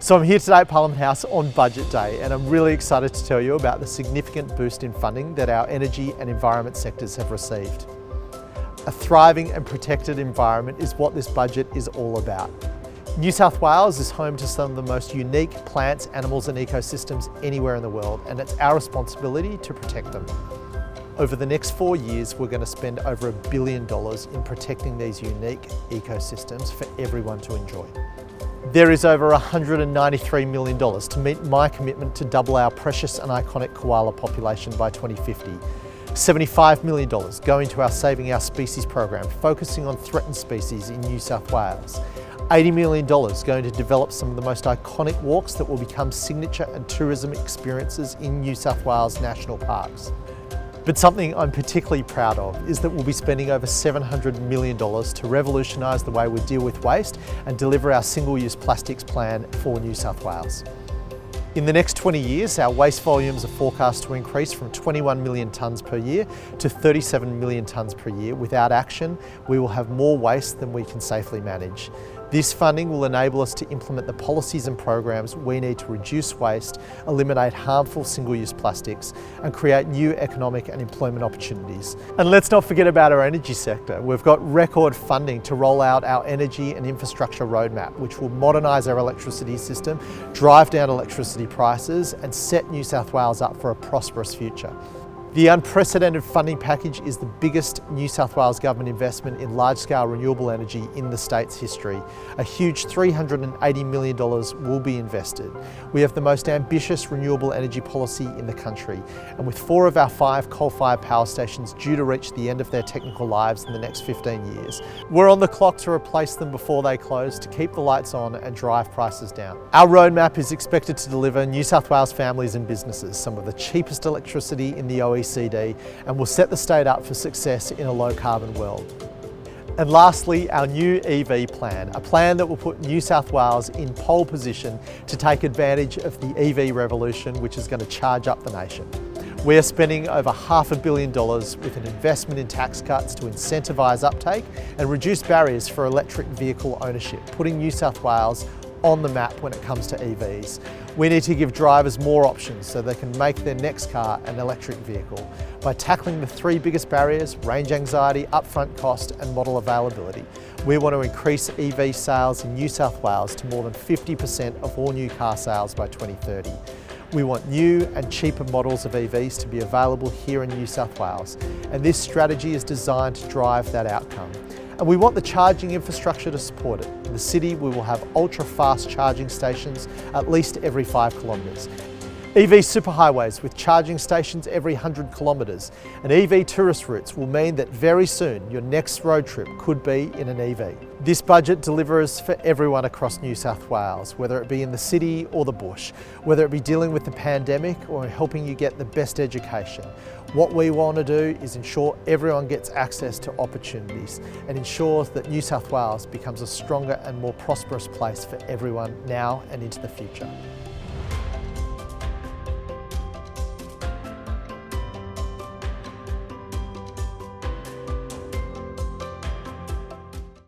So I'm here today at Parliament House on Budget Day, and I'm really excited to tell you about the significant boost in funding that our energy and environment sectors have received. A thriving and protected environment is what this budget is all about. New South Wales is home to some of the most unique plants, animals and ecosystems anywhere in the world, and it's our responsibility to protect them. Over the next 4 years, we're going to spend over $1 billion in protecting these unique ecosystems for everyone to enjoy. There is over $193 million to meet my commitment to double our precious and iconic koala population by 2050. $75 million going to our Saving Our Species program, focusing on threatened species in New South Wales. $80 million going to develop some of the most iconic walks that will become signature and tourism experiences in New South Wales national parks. But something I'm particularly proud of is that we'll be spending over $700 million to revolutionise the way we deal with waste and deliver our single-use plastics plan for New South Wales. In the next 20 years, our waste volumes are forecast to increase from 21 million tonnes per year to 37 million tonnes per year. Without action, we will have more waste than we can safely manage. This funding will enable us to implement the policies and programs we need to reduce waste, eliminate harmful single-use plastics, and create new economic and employment opportunities. And let's not forget about our energy sector. We've got record funding to roll out our energy and infrastructure roadmap, which will modernise our electricity system, drive down electricity prices, and set New South Wales up for a prosperous future. The unprecedented funding package is the biggest New South Wales government investment in large-scale renewable energy in the state's history. A huge $380 million will be invested. We have the most ambitious renewable energy policy in the country, and with 4 of our 5 coal-fired power stations due to reach the end of their technical lives in the next 15 years, we're on the clock to replace them before they close to keep the lights on and drive prices down. Our roadmap is expected to deliver New South Wales families and businesses some of the cheapest electricity in the OECD, and will set the state up for success in a low-carbon world. And lastly, our new EV plan, a plan that will put New South Wales in pole position to take advantage of the EV revolution, which is going to charge up the nation. We are spending over $500 million with an investment in tax cuts to incentivise uptake and reduce barriers for electric vehicle ownership, putting New South Wales on the map when it comes to EVs. We need to give drivers more options so they can make their next car an electric vehicle by tackling the 3 biggest barriers: range anxiety, upfront cost and model availability. We want to increase EV sales in New South Wales to more than 50% of all new car sales by 2030. We want new and cheaper models of EVs to be available here in New South Wales, and this strategy is designed to drive that outcome. And we want the charging infrastructure to support it. In the city, we will have ultra-fast charging stations at least every 5 kilometres. EV superhighways with charging stations every 100 kilometres. And EV tourist routes will mean that very soon your next road trip could be in an EV. This budget delivers for everyone across New South Wales, whether it be in the city or the bush, whether it be dealing with the pandemic or helping you get the best education. What we want to do is ensure everyone gets access to opportunities and ensures that New South Wales becomes a stronger and more prosperous place for everyone now and into the future.